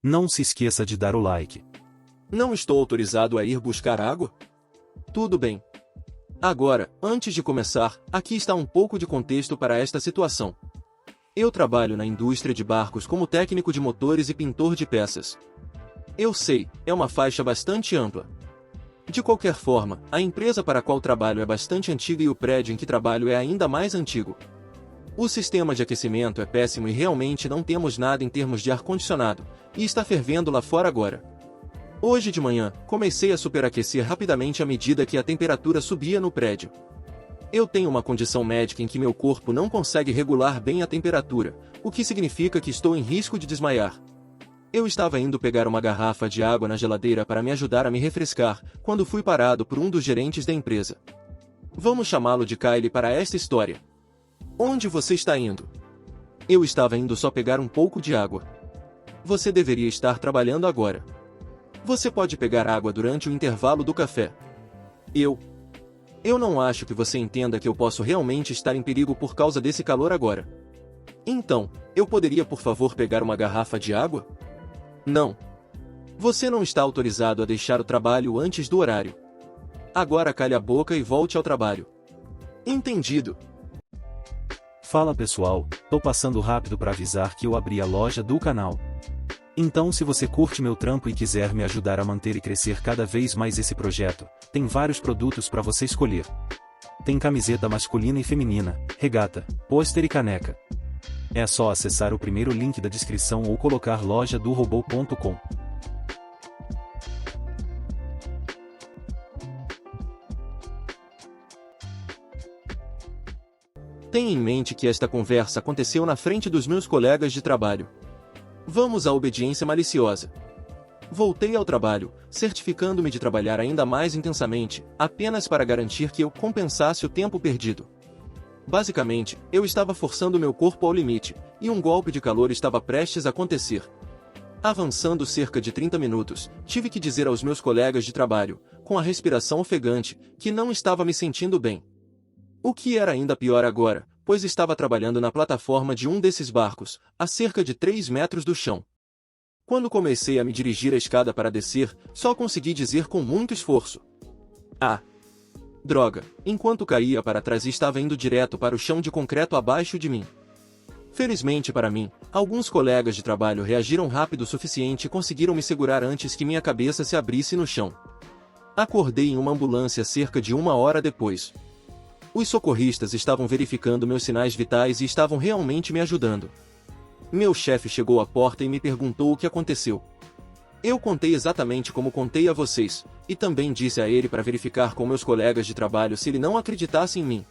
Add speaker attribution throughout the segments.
Speaker 1: Não se esqueça de dar o like.
Speaker 2: Não estou autorizado a ir buscar água? Tudo bem. Agora, antes de começar, aqui está um pouco de contexto para esta situação. Eu trabalho na indústria de barcos como técnico de motores e pintor de peças. Eu sei, é uma faixa bastante ampla. De qualquer forma, a empresa para a qual trabalho é bastante antiga e o prédio em que trabalho é ainda mais antigo. O sistema de aquecimento é péssimo e realmente não temos nada em termos de ar-condicionado, e está fervendo lá fora agora. Hoje de manhã, comecei a superaquecer rapidamente à medida que a temperatura subia no prédio. Eu tenho uma condição médica em que meu corpo não consegue regular bem a temperatura, o que significa que estou em risco de desmaiar. Eu estava indo pegar uma garrafa de água na geladeira para me ajudar a me refrescar, quando fui parado por um dos gerentes da empresa. Vamos chamá-lo de Kyle para esta história. Onde você está indo? Eu estava indo só pegar um pouco de água. Você deveria estar trabalhando agora. Você pode pegar água durante o intervalo do café. Eu não acho que você entenda que eu posso realmente estar em perigo por causa desse calor agora. Então, eu poderia por favor pegar uma garrafa de água? Não. Você não está autorizado a deixar o trabalho antes do horário. Agora calhe a boca e volte ao trabalho. Entendido.
Speaker 1: Fala pessoal, tô passando rápido para avisar que eu abri a loja do canal. Então se você curte meu trampo e quiser me ajudar a manter e crescer cada vez mais esse projeto, tem vários produtos para você escolher. Tem camiseta masculina e feminina, regata, pôster e caneca. É só acessar o primeiro link da descrição ou colocar lojadorobô.com.
Speaker 2: Tenha em mente que esta conversa aconteceu na frente dos meus colegas de trabalho. Vamos à obediência maliciosa. Voltei ao trabalho, certificando-me de trabalhar ainda mais intensamente, apenas para garantir que eu compensasse o tempo perdido. Basicamente, eu estava forçando meu corpo ao limite, e um golpe de calor estava prestes a acontecer. Avançando cerca de 30 minutos, tive que dizer aos meus colegas de trabalho, com a respiração ofegante, que não estava me sentindo bem. O que era ainda pior agora, pois estava trabalhando na plataforma de um desses barcos, a cerca de 3 metros do chão. Quando comecei a me dirigir à escada para descer, só consegui dizer com muito esforço: "Ah! Droga!" enquanto caía para trás e estava indo direto para o chão de concreto abaixo de mim. Felizmente para mim, alguns colegas de trabalho reagiram rápido o suficiente e conseguiram me segurar antes que minha cabeça se abrisse no chão. Acordei em uma ambulância cerca de 1 hora depois. Os socorristas estavam verificando meus sinais vitais e estavam realmente me ajudando. Meu chefe chegou à porta e me perguntou o que aconteceu. Eu contei exatamente como contei a vocês, e também disse a ele para verificar com meus colegas de trabalho se ele não acreditasse em mim.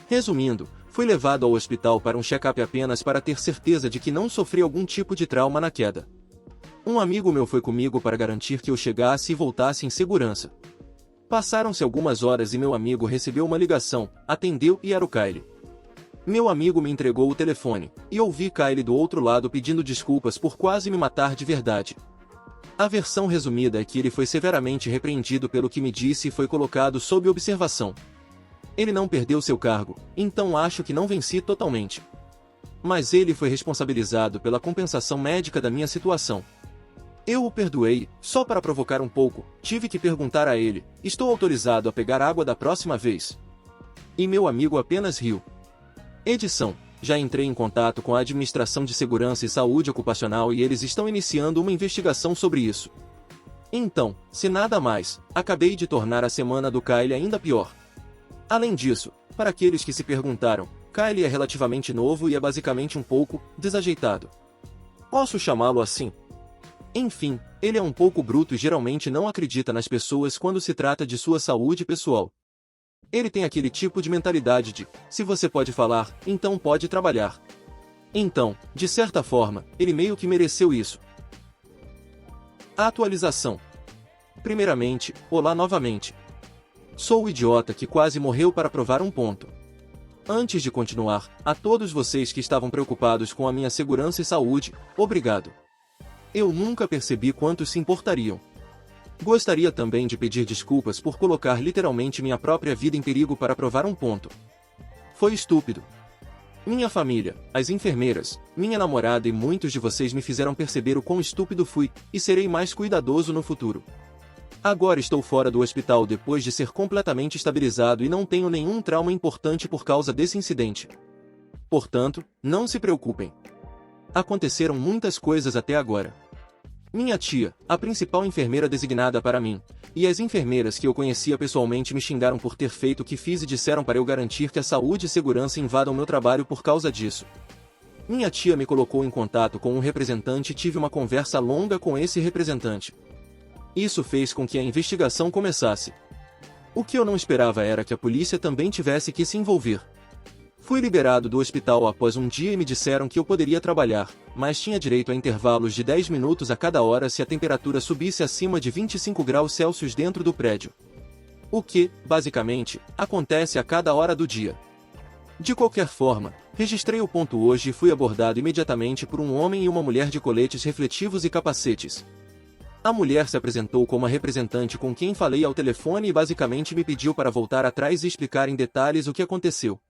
Speaker 2: Resumindo, fui levado ao hospital para um check-up apenas para ter certeza de que não sofri algum tipo de trauma na queda. Um amigo meu foi comigo para garantir que eu chegasse e voltasse em segurança. Passaram-se algumas horas e meu amigo recebeu uma ligação, atendeu e era o Kyle. Meu amigo me entregou o telefone, e ouvi Kyle do outro lado pedindo desculpas por quase me matar de verdade. A versão resumida é que ele foi severamente repreendido pelo que me disse e foi colocado sob observação. Ele não perdeu seu cargo, então acho que não venci totalmente. Mas ele foi responsabilizado pela compensação médica da minha situação. Eu o perdoei, só para provocar um pouco, tive que perguntar a ele: "Estou autorizado a pegar água da próxima vez?" E meu amigo apenas riu. Edição: já entrei em contato com a Administração de Segurança e Saúde Ocupacional e eles estão iniciando uma investigação sobre isso. Então, se nada mais, acabei de tornar a semana do Kyle ainda pior. Além disso, para aqueles que se perguntaram, Kyle é relativamente novo e é basicamente um pouco desajeitado. Posso chamá-lo assim? Enfim, ele é um pouco bruto e geralmente não acredita nas pessoas quando se trata de sua saúde pessoal. Ele tem aquele tipo de mentalidade de: se você pode falar, então pode trabalhar. Então, de certa forma, ele meio que mereceu isso. A atualização. Primeiramente, olá novamente. Sou o idiota que quase morreu para provar um ponto. Antes de continuar, a todos vocês que estavam preocupados com a minha segurança e saúde, obrigado. Eu nunca percebi quantos se importariam. Gostaria também de pedir desculpas por colocar literalmente minha própria vida em perigo para provar um ponto. Foi estúpido. Minha família, as enfermeiras, minha namorada e muitos de vocês me fizeram perceber o quão estúpido fui, e serei mais cuidadoso no futuro. Agora estou fora do hospital depois de ser completamente estabilizado e não tenho nenhum trauma importante por causa desse incidente. Portanto, não se preocupem. Aconteceram muitas coisas até agora. Minha tia, a principal enfermeira designada para mim, e as enfermeiras que eu conhecia pessoalmente me xingaram por ter feito o que fiz e disseram para eu garantir que a saúde e segurança invadam meu trabalho por causa disso. Minha tia me colocou em contato com um representante e tive uma conversa longa com esse representante. Isso fez com que a investigação começasse. O que eu não esperava era que a polícia também tivesse que se envolver. Fui liberado do hospital após um dia e me disseram que eu poderia trabalhar, mas tinha direito a intervalos de 10 minutos a cada hora se a temperatura subisse acima de 25 graus Celsius dentro do prédio. O que, basicamente, acontece a cada hora do dia. De qualquer forma, registrei o ponto hoje e fui abordado imediatamente por um homem e uma mulher de coletes refletivos e capacetes. A mulher se apresentou como a representante com quem falei ao telefone e basicamente me pediu para voltar atrás e explicar em detalhes o que aconteceu.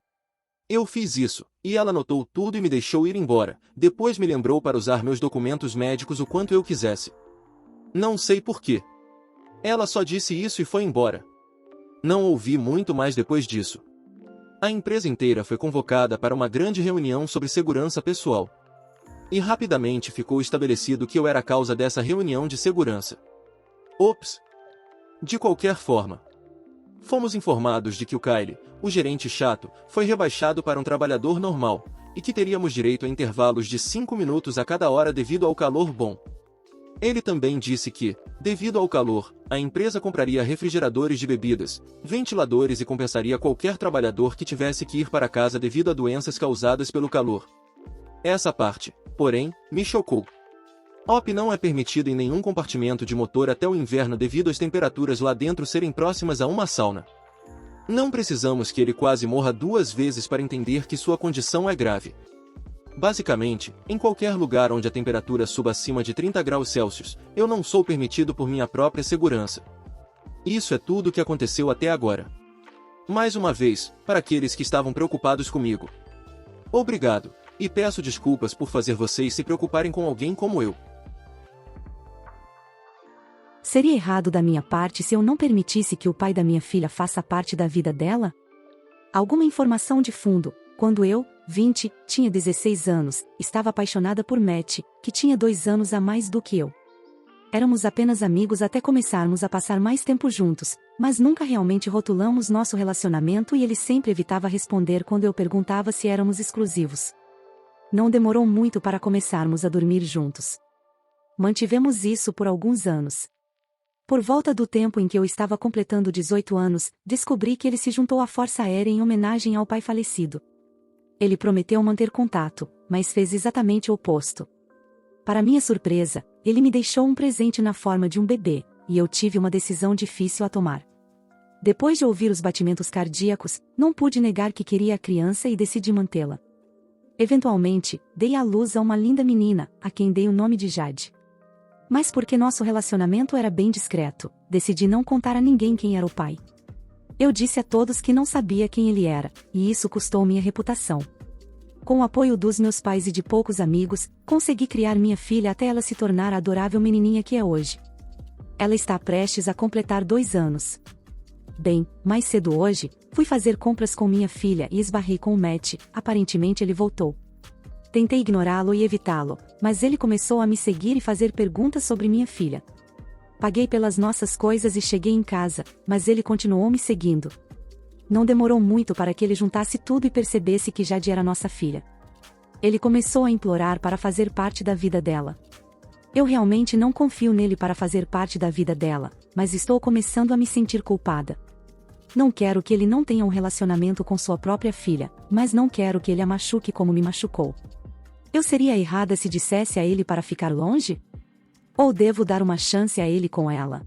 Speaker 2: Eu fiz isso, e ela anotou tudo e me deixou ir embora, depois me lembrou para usar meus documentos médicos o quanto eu quisesse. Não sei porquê. Ela só disse isso e foi embora. Não ouvi muito mais depois disso. A empresa inteira foi convocada para uma grande reunião sobre segurança pessoal. E rapidamente ficou estabelecido que eu era a causa dessa reunião de segurança. Ops! De qualquer forma, fomos informados de que o Kyle, o gerente chato, foi rebaixado para um trabalhador normal, e que teríamos direito a intervalos de 5 minutos a cada hora devido ao calor bom. Ele também disse que, devido ao calor, a empresa compraria refrigeradores de bebidas, ventiladores e compensaria qualquer trabalhador que tivesse que ir para casa devido a doenças causadas pelo calor. Essa parte, porém, me chocou. OP não é permitido em nenhum compartimento de motor até o inverno devido às temperaturas lá dentro serem próximas a uma sauna. Não precisamos que ele quase morra 2 vezes para entender que sua condição é grave. Basicamente, em qualquer lugar onde a temperatura suba acima de 30 graus Celsius, eu não sou permitido por minha própria segurança. Isso é tudo o que aconteceu até agora. Mais uma vez, para aqueles que estavam preocupados comigo. Obrigado, e peço desculpas por fazer vocês se preocuparem com alguém como eu.
Speaker 3: Seria errado da minha parte se eu não permitisse que o pai da minha filha faça parte da vida dela? Alguma informação de fundo: quando eu, 20, tinha 16 anos, estava apaixonada por Matt, que tinha 2 anos a mais do que eu. Éramos apenas amigos até começarmos a passar mais tempo juntos, mas nunca realmente rotulamos nosso relacionamento e ele sempre evitava responder quando eu perguntava se éramos exclusivos. Não demorou muito para começarmos a dormir juntos. Mantivemos isso por alguns anos. Por volta do tempo em que eu estava completando 18 anos, descobri que ele se juntou à Força Aérea em homenagem ao pai falecido. Ele prometeu manter contato, mas fez exatamente o oposto. Para minha surpresa, ele me deixou um presente na forma de um bebê, e eu tive uma decisão difícil a tomar. Depois de ouvir os batimentos cardíacos, não pude negar que queria a criança e decidi mantê-la. Eventualmente, dei à luz a uma linda menina, a quem dei o nome de Jade. Mas porque nosso relacionamento era bem discreto, decidi não contar a ninguém quem era o pai. Eu disse a todos que não sabia quem ele era, e isso custou minha reputação. Com o apoio dos meus pais e de poucos amigos, consegui criar minha filha até ela se tornar a adorável menininha que é hoje. Ela está prestes a completar 2 anos. Bem, mais cedo hoje, fui fazer compras com minha filha e esbarrei com o Matt, aparentemente ele voltou. Tentei ignorá-lo e evitá-lo, mas ele começou a me seguir e fazer perguntas sobre minha filha. Paguei pelas nossas coisas e cheguei em casa, mas ele continuou me seguindo. Não demorou muito para que ele juntasse tudo e percebesse que Jade era nossa filha. Ele começou a implorar para fazer parte da vida dela. Eu realmente não confio nele para fazer parte da vida dela, mas estou começando a me sentir culpada. Não quero que ele não tenha um relacionamento com sua própria filha, mas não quero que ele a machuque como me machucou. Eu seria errada se dissesse a ele para ficar longe? Ou devo dar uma chance a ele com ela?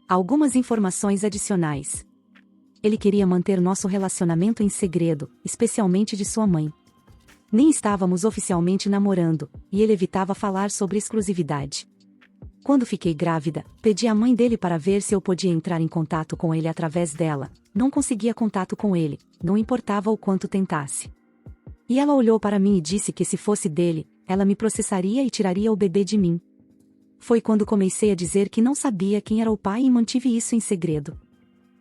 Speaker 3: Algumas informações adicionais. Ele queria manter nosso relacionamento em segredo, especialmente de sua mãe. Nem estávamos oficialmente namorando, e ele evitava falar sobre exclusividade. Quando fiquei grávida, pedi à mãe dele para ver se eu podia entrar em contato com ele através dela. Não conseguia contato com ele, não importava o quanto tentasse. E ela olhou para mim e disse que se fosse dele, ela me processaria e tiraria o bebê de mim. Foi quando comecei a dizer que não sabia quem era o pai e mantive isso em segredo.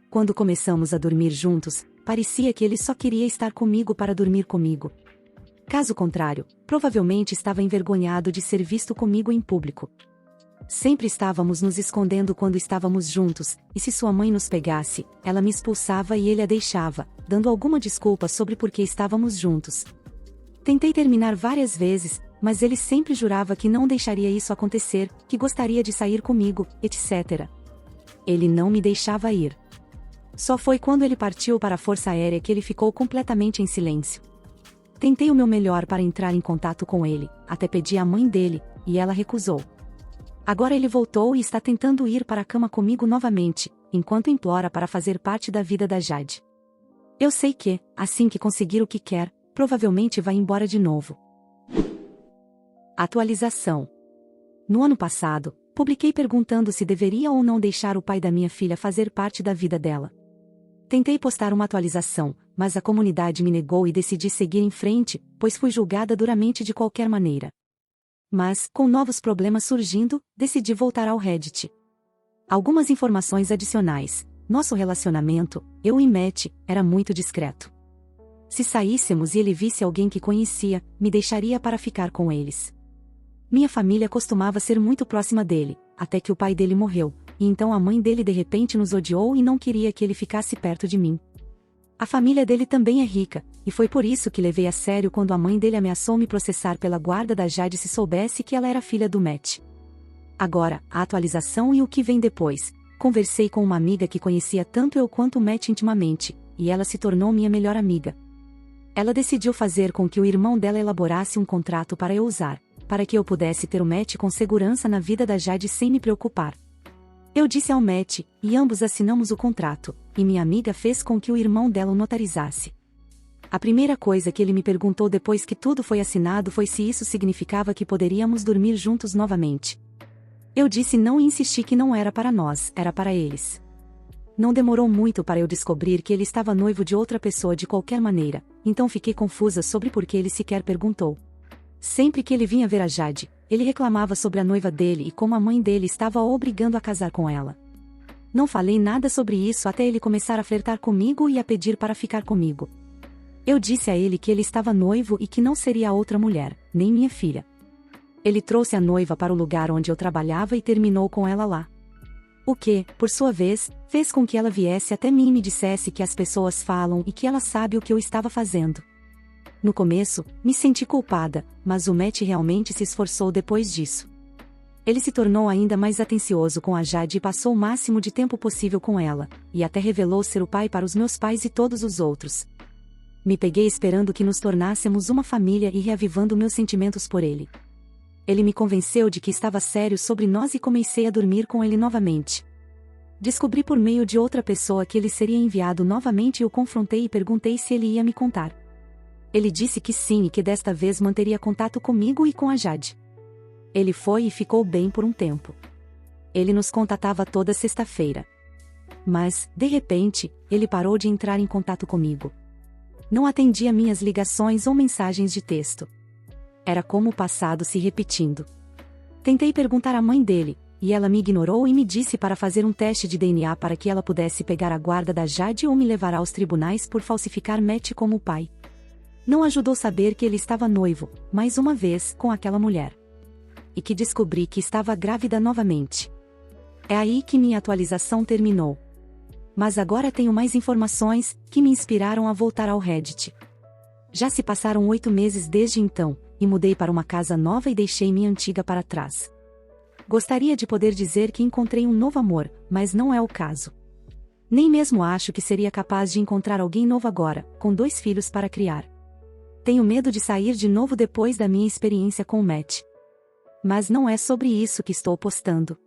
Speaker 3: Quando começamos a dormir juntos, parecia que ele só queria estar comigo para dormir comigo. Caso contrário, provavelmente estava envergonhado de ser visto comigo em público. Sempre estávamos nos escondendo quando estávamos juntos, e se sua mãe nos pegasse, ela me expulsava e ele a deixava, dando alguma desculpa sobre por que estávamos juntos. Tentei terminar várias vezes, mas ele sempre jurava que não deixaria isso acontecer, que gostaria de sair comigo, etc. Ele não me deixava ir. Só foi quando ele partiu para a Força Aérea que ele ficou completamente em silêncio. Tentei o meu melhor para entrar em contato com ele, até pedi à mãe dele, e ela recusou. Agora ele voltou e está tentando ir para a cama comigo novamente, enquanto implora para fazer parte da vida da Jade. Eu sei que, assim que conseguir o que quer, provavelmente vai embora de novo. Atualização. No ano passado, publiquei perguntando se deveria ou não deixar o pai da minha filha fazer parte da vida dela. Tentei postar uma atualização, mas a comunidade me negou e decidi seguir em frente, pois fui julgada duramente de qualquer maneira. Mas, com novos problemas surgindo, decidi voltar ao Reddit. Algumas informações adicionais. Nosso relacionamento, eu e Matt, era muito discreto. Se saíssemos e ele visse alguém que conhecia, me deixaria para ficar com eles. Minha família costumava ser muito próxima dele, até que o pai dele morreu, e então a mãe dele de repente nos odiou e não queria que ele ficasse perto de mim. A família dele também é rica, e foi por isso que levei a sério quando a mãe dele ameaçou me processar pela guarda da Jade se soubesse que ela era filha do Matt. Agora, a atualização e o que vem depois. Conversei com uma amiga que conhecia tanto eu quanto o Matt intimamente, e ela se tornou minha melhor amiga. Ela decidiu fazer com que o irmão dela elaborasse um contrato para eu usar, para que eu pudesse ter o Matt com segurança na vida da Jade sem me preocupar. Eu disse ao Matt, e ambos assinamos o contrato, e minha amiga fez com que o irmão dela o notarizasse. A primeira coisa que ele me perguntou depois que tudo foi assinado foi se isso significava que poderíamos dormir juntos novamente. Eu disse não e insisti que não era para nós, era para eles. Não demorou muito para eu descobrir que ele estava noivo de outra pessoa de qualquer maneira, então fiquei confusa sobre por que ele sequer perguntou. Sempre que ele vinha ver a Jade, ele reclamava sobre a noiva dele e como a mãe dele estava o obrigando a casar com ela. Não falei nada sobre isso até ele começar a flertar comigo e a pedir para ficar comigo. Eu disse a ele que ele estava noivo e que não seria outra mulher, nem minha filha. Ele trouxe a noiva para o lugar onde eu trabalhava e terminou com ela lá. O que, por sua vez, fez com que ela viesse até mim e me dissesse que as pessoas falam e que ela sabe o que eu estava fazendo. No começo, me senti culpada, mas o Matt realmente se esforçou depois disso. Ele se tornou ainda mais atencioso com a Jade e passou o máximo de tempo possível com ela, e até revelou ser o pai para os meus pais e todos os outros. Me peguei esperando que nos tornássemos uma família e reavivando meus sentimentos por ele. Ele me convenceu de que estava sério sobre nós e comecei a dormir com ele novamente. Descobri por meio de outra pessoa que ele seria enviado novamente e o confrontei e perguntei se ele ia me contar. Ele disse que sim e que desta vez manteria contato comigo e com a Jade. Ele foi e ficou bem por um tempo. Ele nos contatava toda sexta-feira. Mas, de repente, ele parou de entrar em contato comigo. Não atendia minhas ligações ou mensagens de texto. Era como o passado se repetindo. Tentei perguntar à mãe dele, e ela me ignorou e me disse para fazer um teste de DNA para que ela pudesse pegar a guarda da Jade ou me levar aos tribunais por falsificar Matt como pai. Não ajudou saber que ele estava noivo, mais uma vez, com aquela mulher. E que descobri que estava grávida novamente. É aí que minha atualização terminou. Mas agora tenho mais informações, que me inspiraram a voltar ao Reddit. Já se passaram 8 meses desde então, e mudei para uma casa nova e deixei minha antiga para trás. Gostaria de poder dizer que encontrei um novo amor, mas não é o caso. Nem mesmo acho que seria capaz de encontrar alguém novo agora, com 2 filhos para criar. Tenho medo de sair de novo depois da minha experiência com o Matt. Mas não é sobre isso que estou postando.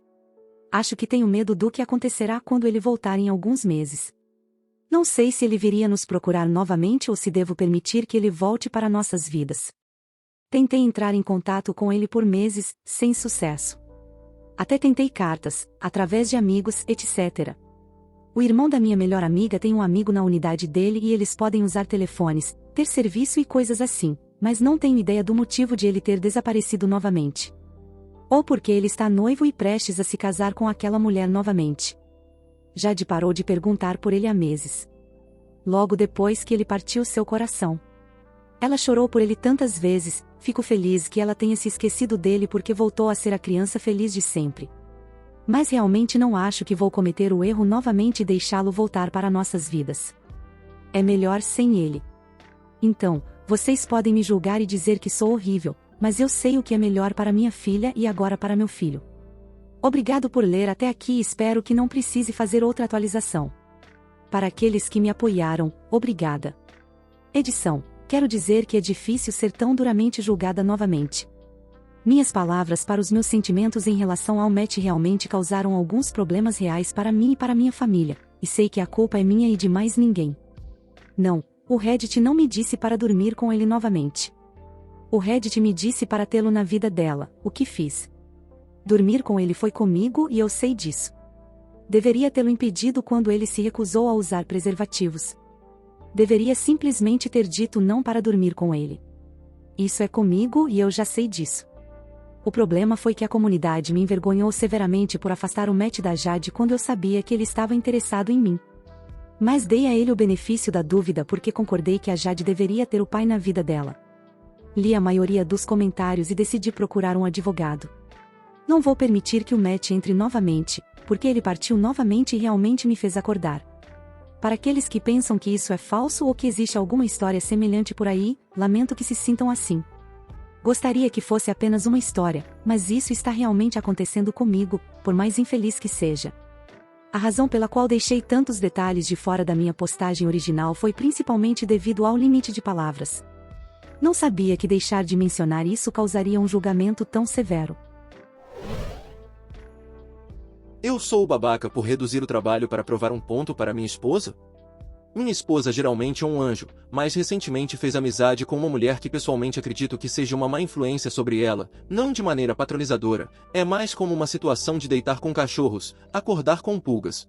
Speaker 3: Acho que tenho medo do que acontecerá quando ele voltar em alguns meses. Não sei se ele viria nos procurar novamente ou se devo permitir que ele volte para nossas vidas. Tentei entrar em contato com ele por meses, sem sucesso. Até tentei cartas, através de amigos, etc. O irmão da minha melhor amiga tem um amigo na unidade dele e eles podem usar telefones, ter serviço e coisas assim, mas não tenho ideia do motivo de ele ter desaparecido novamente. Ou porque ele está noivo e prestes a se casar com aquela mulher novamente. Jade parou de perguntar por ele há meses. Logo depois que ele partiu seu coração. Ela chorou por ele tantas vezes, fico feliz que ela tenha se esquecido dele porque voltou a ser a criança feliz de sempre. Mas realmente não acho que vou cometer o erro novamente e deixá-lo voltar para nossas vidas. É melhor sem ele. Então, vocês podem me julgar e dizer que sou horrível, mas eu sei o que é melhor para minha filha e agora para meu filho. Obrigado por ler até aqui e espero que não precise fazer outra atualização. Para aqueles que me apoiaram, obrigada. Edição. Quero dizer que é difícil ser tão duramente julgada novamente. Minhas palavras para os meus sentimentos em relação ao Matt realmente causaram alguns problemas reais para mim e para minha família, e sei que a culpa é minha e de mais ninguém. Não, o Reddit não me disse para dormir com ele novamente. O Reddit me disse para tê-lo na vida dela, o que fiz. Dormir com ele foi comigo e eu sei disso. Deveria tê-lo impedido quando ele se recusou a usar preservativos. Deveria simplesmente ter dito não para dormir com ele. Isso é comigo e eu já sei disso. O problema foi que a comunidade me envergonhou severamente por afastar o Matt da Jade quando eu sabia que ele estava interessado em mim. Mas dei a ele o benefício da dúvida porque concordei que a Jade deveria ter o pai na vida dela. Li a maioria dos comentários e decidi procurar um advogado. Não vou permitir que o Matt entre novamente, porque ele partiu novamente e realmente me fez acordar. Para aqueles que pensam que isso é falso ou que existe alguma história semelhante por aí, lamento que se sintam assim. Gostaria que fosse apenas uma história, mas isso está realmente acontecendo comigo, por mais infeliz que seja. A razão pela qual deixei tantos detalhes de fora da minha postagem original foi principalmente devido ao limite de palavras. Não sabia que deixar de mencionar isso causaria um julgamento tão severo.
Speaker 2: Eu sou o babaca por reduzir o trabalho para provar um ponto para minha esposa? Minha esposa geralmente é um anjo, mas recentemente fez amizade com uma mulher que pessoalmente acredito que seja uma má influência sobre ela, não de maneira patronizadora, é mais como uma situação de deitar com cachorros, acordar com pulgas.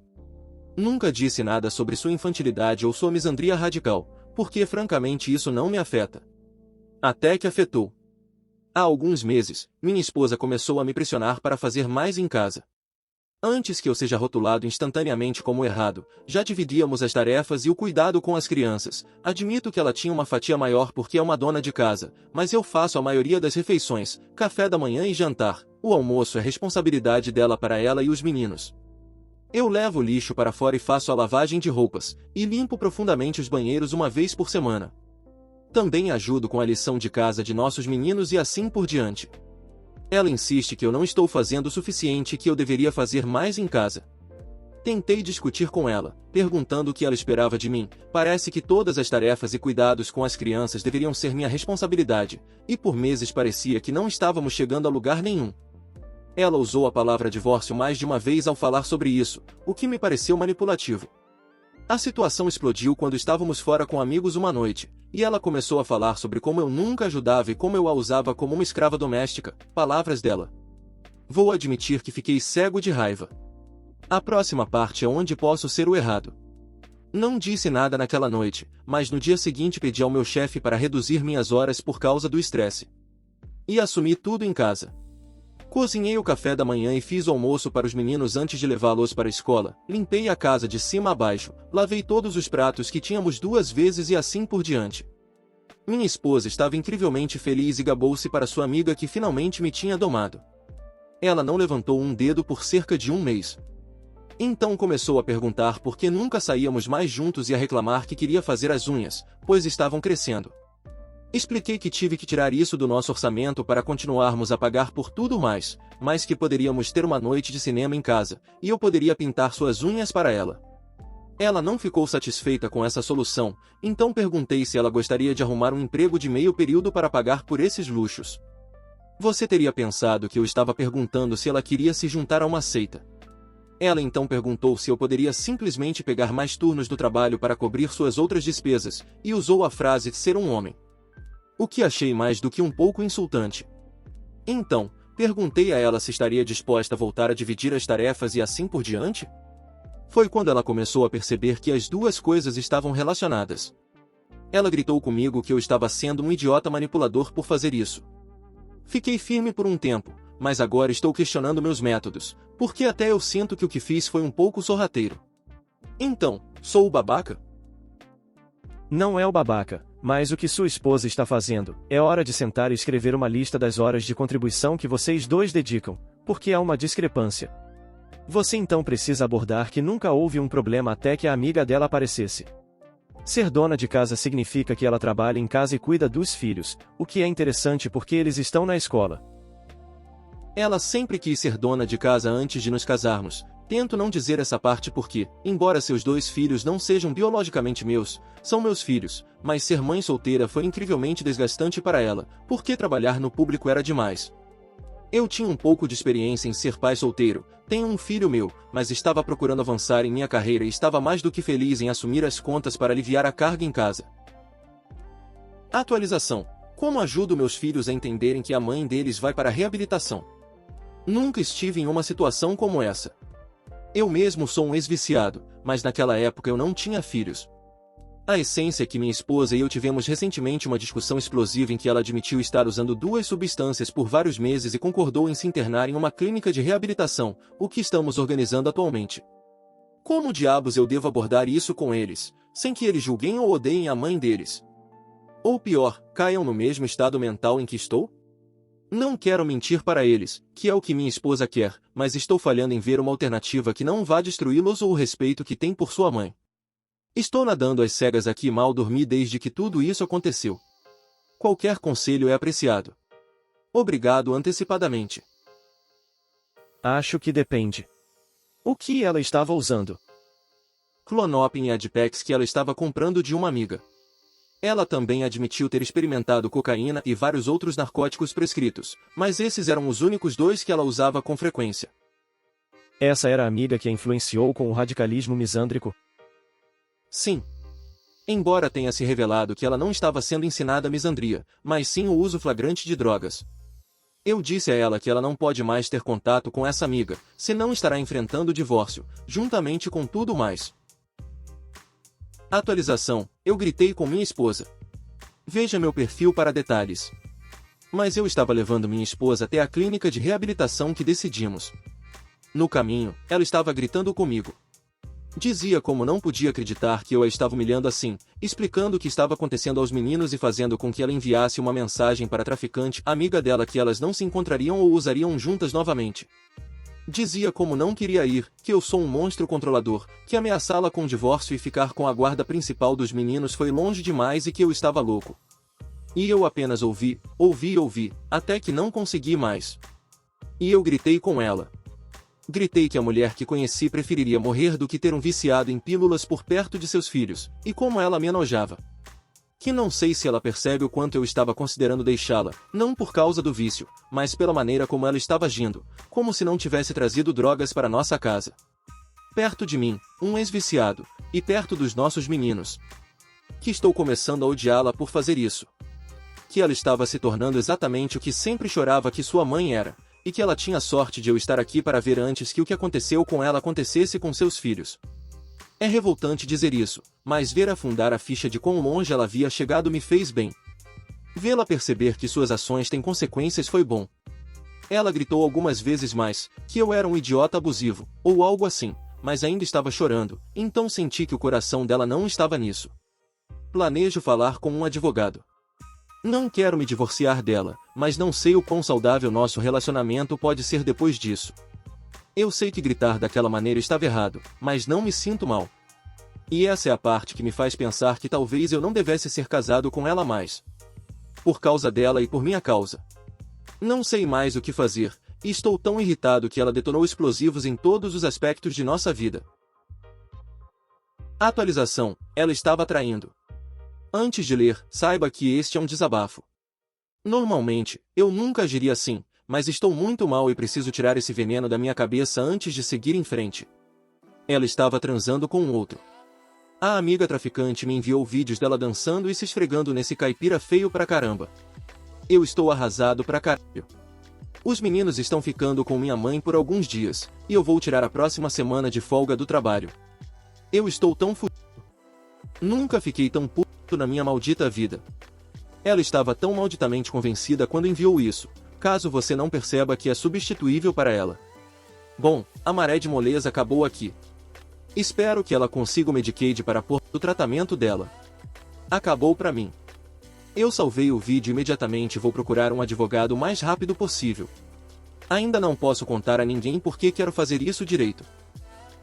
Speaker 2: Nunca disse nada sobre sua infantilidade ou sua misandria radical, porque francamente isso não me afeta. Até que afetou. Há alguns meses, minha esposa começou a me pressionar para fazer mais em casa. Antes que eu seja rotulado instantaneamente como errado, já dividíamos as tarefas e o cuidado com as crianças. Admito que ela tinha uma fatia maior porque é uma dona de casa, mas eu faço a maioria das refeições, café da manhã e jantar. O almoço é responsabilidade dela para ela e os meninos. Eu levo o lixo para fora e faço a lavagem de roupas, e limpo profundamente os banheiros uma vez por semana. Também ajudo com a lição de casa de nossos meninos e assim por diante. Ela insiste que eu não estou fazendo o suficiente e que eu deveria fazer mais em casa. Tentei discutir com ela, perguntando o que ela esperava de mim. Parece que todas as tarefas e cuidados com as crianças deveriam ser minha responsabilidade, e por meses parecia que não estávamos chegando a lugar nenhum. Ela usou a palavra divórcio mais de uma vez ao falar sobre isso, o que me pareceu manipulativo. A situação explodiu quando estávamos fora com amigos uma noite, e ela começou a falar sobre como eu nunca ajudava e como eu a usava como uma escrava doméstica, palavras dela. Vou admitir que fiquei cego de raiva. A próxima parte é onde posso ser o errado. Não disse nada naquela noite, mas no dia seguinte pedi ao meu chefe para reduzir minhas horas por causa do estresse. E assumi tudo em casa. Cozinhei o café da manhã e fiz o almoço para os meninos antes de levá-los para a escola, limpei a casa de cima a baixo, lavei todos os pratos que tínhamos 2 vezes e assim por diante. Minha esposa estava incrivelmente feliz e gabou-se para sua amiga que finalmente me tinha domado. Ela não levantou um dedo por cerca de 1 mês. Então começou a perguntar por que nunca saíamos mais juntos e a reclamar que queria fazer as unhas, pois estavam crescendo. Expliquei que tive que tirar isso do nosso orçamento para continuarmos a pagar por tudo mais, mas que poderíamos ter uma noite de cinema em casa, e eu poderia pintar suas unhas para ela. Ela não ficou satisfeita com essa solução, então perguntei se ela gostaria de arrumar um emprego de meio período para pagar por esses luxos. Você teria pensado que eu estava perguntando se ela queria se juntar a uma seita. Ela então perguntou se eu poderia simplesmente pegar mais turnos do trabalho para cobrir suas outras despesas, e usou a frase ser um homem. O que achei mais do que um pouco insultante. Então, perguntei a ela se estaria disposta a voltar a dividir as tarefas e assim por diante? Foi quando ela começou a perceber que as duas coisas estavam relacionadas. Ela gritou comigo que eu estava sendo um idiota manipulador por fazer isso. Fiquei firme por um tempo, mas agora estou questionando meus métodos, porque até eu sinto que o que fiz foi um pouco sorrateiro. Então, sou o babaca?
Speaker 4: Não é o babaca, mas o que sua esposa está fazendo. É hora de sentar e escrever uma lista das horas de contribuição que vocês dois dedicam, porque há uma discrepância. Você então precisa abordar que nunca houve um problema até que a amiga dela aparecesse. Ser dona de casa significa que ela trabalha em casa e cuida dos filhos, o que é interessante porque eles estão na escola.
Speaker 2: Ela sempre quis ser dona de casa antes de nos casarmos. Tento não dizer essa parte porque, embora seus 2 filhos não sejam biologicamente meus, são meus filhos, mas ser mãe solteira foi incrivelmente desgastante para ela, porque trabalhar no público era demais. Eu tinha um pouco de experiência em ser pai solteiro, tenho um filho meu, mas estava procurando avançar em minha carreira e estava mais do que feliz em assumir as contas para aliviar a carga em casa. Atualização. Como ajudo meus filhos a entenderem que a mãe deles vai para a reabilitação? Nunca estive em uma situação como essa. Eu mesmo sou um ex-viciado, mas naquela época eu não tinha filhos. A essência é que minha esposa e eu tivemos recentemente uma discussão explosiva em que ela admitiu estar usando 2 substâncias por vários meses e concordou em se internar em uma clínica de reabilitação, o que estamos organizando atualmente. Como diabos eu devo abordar isso com eles, sem que eles julguem ou odeiem a mãe deles? Ou pior, caiam no mesmo estado mental em que estou? Não quero mentir para eles, que é o que minha esposa quer, mas estou falhando em ver uma alternativa que não vá destruí-los ou o respeito que tem por sua mãe. Estou nadando às cegas aqui e mal dormi desde que tudo isso aconteceu. Qualquer conselho é apreciado. Obrigado antecipadamente.
Speaker 4: Acho que depende. O que ela estava usando?
Speaker 2: Clonopin e Adpex que ela estava comprando de uma amiga. Ela também admitiu ter experimentado cocaína e vários outros narcóticos prescritos, mas esses eram os únicos 2 que ela usava com frequência.
Speaker 4: Essa era a amiga que a influenciou com o radicalismo misândrico?
Speaker 2: Sim. Embora tenha se revelado que ela não estava sendo ensinada a misandria, mas sim o uso flagrante de drogas. Eu disse a ela que ela não pode mais ter contato com essa amiga, senão estará enfrentando o divórcio, juntamente com tudo mais. Atualização. Eu gritei com minha esposa. Veja meu perfil para detalhes. Mas eu estava levando minha esposa até a clínica de reabilitação que decidimos. No caminho, ela estava gritando comigo. Dizia como não podia acreditar que eu a estava humilhando assim, explicando o que estava acontecendo aos meninos e fazendo com que ela enviasse uma mensagem para a traficante, amiga dela, que elas não se encontrariam ou usariam juntas novamente. Dizia como não queria ir, que eu sou um monstro controlador, que ameaçá-la com divórcio e ficar com a guarda principal dos meninos foi longe demais e que eu estava louco. E eu apenas ouvi, até que não consegui mais. E eu gritei com ela. Gritei que a mulher que conheci preferiria morrer do que ter um viciado em pílulas por perto de seus filhos, e como ela me enojava. Que não sei se ela percebe o quanto eu estava considerando deixá-la, não por causa do vício, mas pela maneira como ela estava agindo, como se não tivesse trazido drogas para nossa casa. Perto de mim, um ex-viciado, e perto dos nossos meninos. Que estou começando a odiá-la por fazer isso. Que ela estava se tornando exatamente o que sempre chorava que sua mãe era, e que ela tinha sorte de eu estar aqui para ver antes que o que aconteceu com ela acontecesse com seus filhos. É revoltante dizer isso, mas ver afundar a ficha de quão longe ela havia chegado me fez bem. Vê-la perceber que suas ações têm consequências foi bom. Ela gritou algumas vezes mais, que eu era um idiota abusivo, ou algo assim, mas ainda estava chorando, então senti que o coração dela não estava nisso. Planejo falar com um advogado. Não quero me divorciar dela, mas não sei o quão saudável nosso relacionamento pode ser depois disso. Eu sei que gritar daquela maneira estava errado, mas não me sinto mal. E essa é a parte que me faz pensar que talvez eu não devesse ser casado com ela mais. Por causa dela e por minha causa. Não sei mais o que fazer, e estou tão irritado que ela detonou explosivos em todos os aspectos de nossa vida. Atualização. Ela estava traindo. Antes de ler, saiba que este é um desabafo. Normalmente, eu nunca agiria assim, mas estou muito mal e preciso tirar esse veneno da minha cabeça antes de seguir em frente. Ela estava transando com um outro. A amiga traficante me enviou vídeos dela dançando e se esfregando nesse caipira feio pra caramba. Eu estou arrasado pra caralho. Os meninos estão ficando com minha mãe por alguns dias, e eu vou tirar a próxima semana de folga do trabalho. Eu estou tão fudido. Nunca fiquei tão puto. na minha maldita vida. Ela estava tão malditamente convencida quando enviou isso, caso você não perceba que é substituível para ela. Bom, a maré de moleza acabou aqui. Espero que ela consiga o Medicaid para pôr o tratamento dela. Acabou para mim. Eu salvei o vídeo imediatamente e vou procurar um advogado o mais rápido possível. Ainda não posso contar a ninguém porque quero fazer isso direito.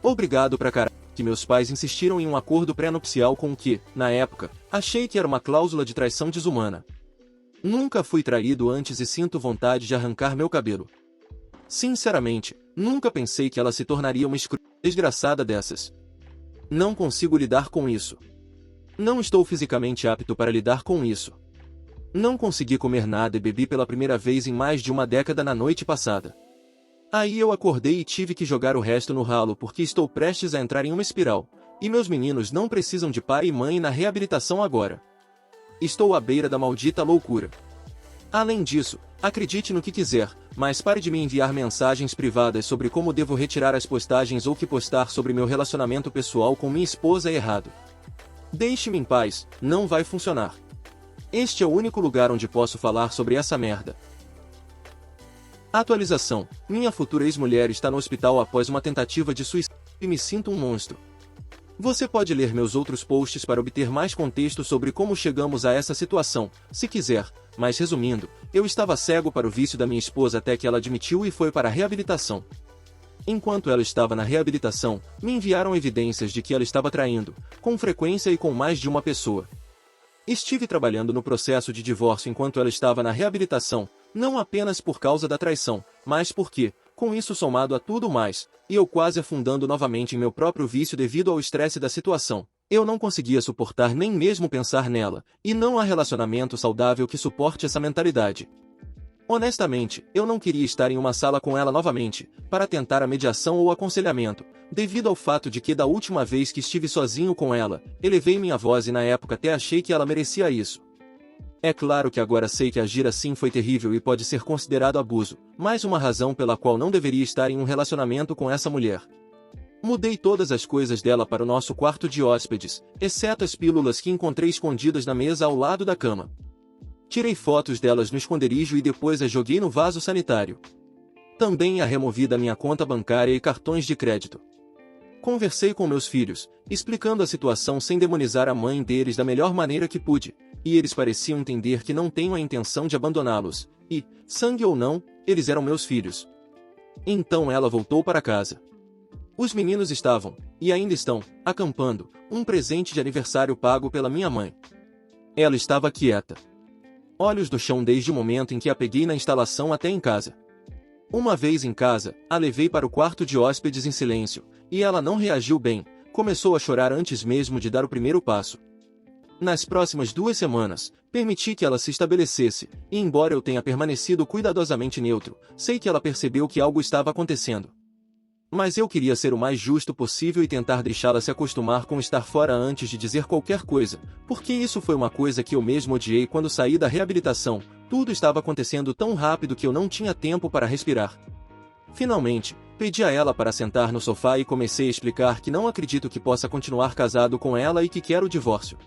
Speaker 2: Obrigado pra caralho que meus pais insistiram em um acordo pré-nupcial com o que, na época, achei que era uma cláusula de traição desumana. Nunca fui traído antes e sinto vontade de arrancar meu cabelo. Sinceramente, nunca pensei que ela se tornaria uma desgraçada dessas. Não consigo lidar com isso. Não estou fisicamente apto para lidar com isso. Não consegui comer nada e bebi pela primeira vez em mais de uma década na noite passada. Aí eu acordei e tive que jogar o resto no ralo porque estou prestes a entrar em uma espiral, e meus meninos não precisam de pai e mãe na reabilitação agora. Estou à beira da maldita loucura. Além disso, acredite no que quiser, mas pare de me enviar mensagens privadas sobre como devo retirar as postagens ou que postar sobre meu relacionamento pessoal com minha esposa é errado. Deixe-me em paz, não vai funcionar. Este é o único lugar onde posso falar sobre essa merda. Atualização: minha futura ex-mulher está no hospital após uma tentativa de suicídio e me sinto um monstro. Você pode ler meus outros posts para obter mais contexto sobre como chegamos a essa situação, se quiser, mas resumindo, eu estava cego para o vício da minha esposa até que ela admitiu e foi para a reabilitação. Enquanto ela estava na reabilitação, me enviaram evidências de que ela estava traindo, com frequência e com mais de uma pessoa. Estive trabalhando no processo de divórcio enquanto ela estava na reabilitação, não apenas por causa da traição, mas porque, com isso somado a tudo mais, e eu quase afundando novamente em meu próprio vício devido ao estresse da situação, eu não conseguia suportar nem mesmo pensar nela, e não há relacionamento saudável que suporte essa mentalidade. Honestamente, eu não queria estar em uma sala com ela novamente, para tentar a mediação ou aconselhamento, devido ao fato de que da última vez que estive sozinho com ela, elevei minha voz e na época até achei que ela merecia isso. É claro que agora sei que agir assim foi terrível e pode ser considerado abuso, mais uma razão pela qual não deveria estar em um relacionamento com essa mulher. Mudei todas as coisas dela para o nosso quarto de hóspedes, exceto as pílulas que encontrei escondidas na mesa ao lado da cama. Tirei fotos delas no esconderijo e depois as joguei no vaso sanitário. Também a removi da minha conta bancária e cartões de crédito. Conversei com meus filhos, explicando a situação sem demonizar a mãe deles da melhor maneira que pude, e eles pareciam entender que não tenho a intenção de abandoná-los, e, sangue ou não, eles eram meus filhos. Então ela voltou para casa. Os meninos estavam, e ainda estão, acampando, um presente de aniversário pago pela minha mãe. Ela estava quieta. Olhos no chão desde o momento em que a peguei na instalação até em casa. Uma vez em casa, a levei para o quarto de hóspedes em silêncio, e ela não reagiu bem, começou a chorar antes mesmo de dar o primeiro passo. Nas próximas 2 semanas, permiti que ela se estabelecesse, e embora eu tenha permanecido cuidadosamente neutro, sei que ela percebeu que algo estava acontecendo. Mas eu queria ser o mais justo possível e tentar deixá-la se acostumar com estar fora antes de dizer qualquer coisa, porque isso foi uma coisa que eu mesmo odiei quando saí da reabilitação, tudo estava acontecendo tão rápido que eu não tinha tempo para respirar. Finalmente, pedi a ela para sentar no sofá e comecei a explicar que não acredito que possa continuar casado com ela e que quero o divórcio.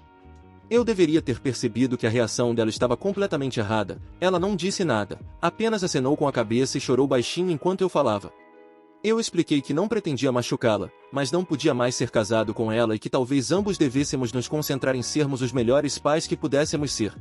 Speaker 2: Eu deveria ter percebido que a reação dela estava completamente errada, ela não disse nada, apenas acenou com a cabeça e chorou baixinho enquanto eu falava. Eu expliquei que não pretendia machucá-la, mas não podia mais ser casado com ela e que talvez ambos devêssemos nos concentrar em sermos os melhores pais que pudéssemos ser.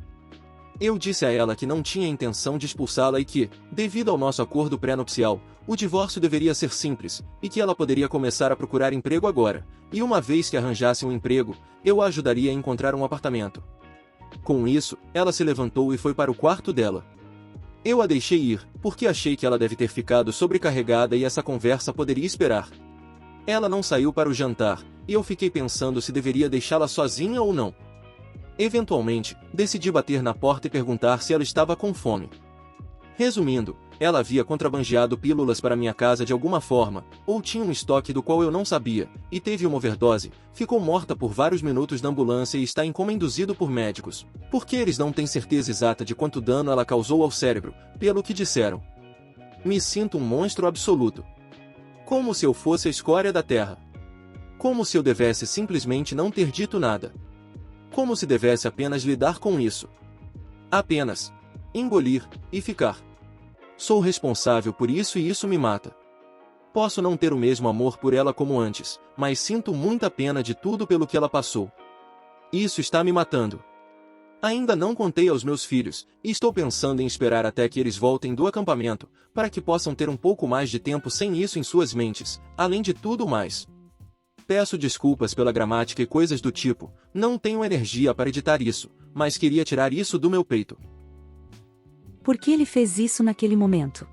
Speaker 2: Eu disse a ela que não tinha intenção de expulsá-la e que, devido ao nosso acordo pré-nupcial, o divórcio deveria ser simples, e que ela poderia começar a procurar emprego agora, e uma vez que arranjasse um emprego, eu a ajudaria a encontrar um apartamento. Com isso, ela se levantou e foi para o quarto dela. Eu a deixei ir, porque achei que ela deve ter ficado sobrecarregada e essa conversa poderia esperar. Ela não saiu para o jantar, e eu fiquei pensando se deveria deixá-la sozinha ou não. Eventualmente, decidi bater na porta e perguntar se ela estava com fome. Resumindo, ela havia contrabandeado pílulas para minha casa de alguma forma, ou tinha um estoque do qual eu não sabia, e teve uma overdose, ficou morta por vários minutos na ambulância e está em coma induzido por médicos, porque eles não têm certeza exata de quanto dano ela causou ao cérebro, pelo que disseram. Me sinto um monstro absoluto. Como se eu fosse a escória da terra. Como se eu devesse simplesmente não ter dito nada. Como se devesse apenas lidar com isso. Apenas engolir e ficar. Sou responsável por isso e isso me mata. Posso não ter o mesmo amor por ela como antes, mas sinto muita pena de tudo pelo que ela passou. Isso está me matando. Ainda não contei aos meus filhos, e estou pensando em esperar até que eles voltem do acampamento, para que possam ter um pouco mais de tempo sem isso em suas mentes, além de tudo mais. Peço desculpas pela gramática e coisas do tipo, não tenho energia para editar isso, mas queria tirar isso do meu peito.
Speaker 3: Por que ele fez isso naquele momento?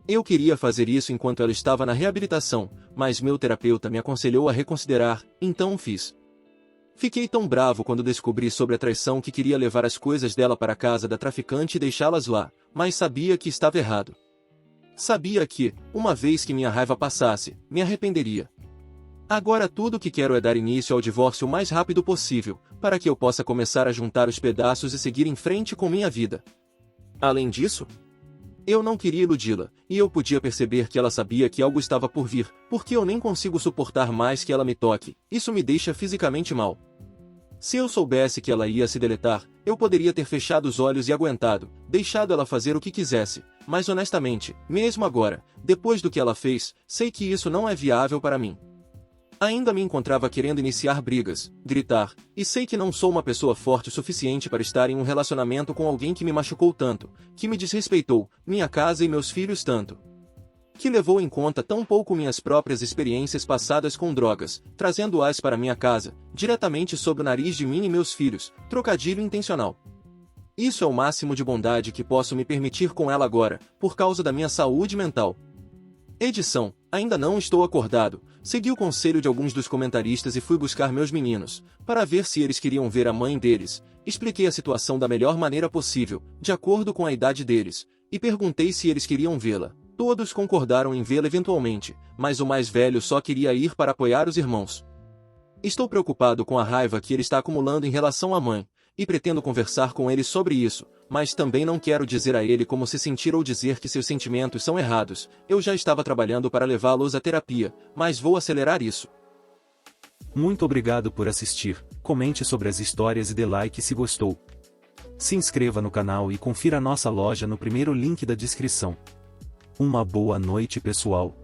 Speaker 2: Eu queria fazer isso enquanto ela estava na reabilitação, mas meu terapeuta me aconselhou a reconsiderar, então fiz. Fiquei tão bravo quando descobri sobre a traição que queria levar as coisas dela para a casa da traficante e deixá-las lá, mas sabia que estava errado. Sabia que, uma vez que minha raiva passasse, me arrependeria. Agora tudo o que quero é dar início ao divórcio o mais rápido possível, para que eu possa começar a juntar os pedaços e seguir em frente com minha vida. Além disso, eu não queria iludi-la, e eu podia perceber que ela sabia que algo estava por vir, porque eu nem consigo suportar mais que ela me toque, isso me deixa fisicamente mal. Se eu soubesse que ela ia se deletar, eu poderia ter fechado os olhos e aguentado, deixado ela fazer o que quisesse, mas honestamente, mesmo agora, depois do que ela fez, sei que isso não é viável para mim. Ainda me encontrava querendo iniciar brigas, gritar, e sei que não sou uma pessoa forte o suficiente para estar em um relacionamento com alguém que me machucou tanto, que me desrespeitou, minha casa e meus filhos tanto. Que levou em conta tão pouco minhas próprias experiências passadas com drogas, trazendo-as para minha casa, diretamente sob o nariz de mim e meus filhos, trocadilho intencional. Isso é o máximo de bondade que posso me permitir com ela agora, por causa da minha saúde mental. Edição: ainda não estou acordado. Segui o conselho de alguns dos comentaristas e fui buscar meus meninos, para ver se eles queriam ver a mãe deles. Expliquei a situação da melhor maneira possível, de acordo com a idade deles, e perguntei se eles queriam vê-la. Todos concordaram em vê-la eventualmente, mas o mais velho só queria ir para apoiar os irmãos. Estou preocupado com a raiva que ele está acumulando em relação à mãe, e pretendo conversar com ele sobre isso, mas também não quero dizer a ele como se sentir ou dizer que seus sentimentos são errados. Eu já estava trabalhando para levá-los à terapia, mas vou acelerar isso.
Speaker 1: Muito obrigado por assistir, comente sobre as histórias e dê like se gostou. Se inscreva no canal e confira nossa loja no primeiro link da descrição. Uma boa noite, pessoal.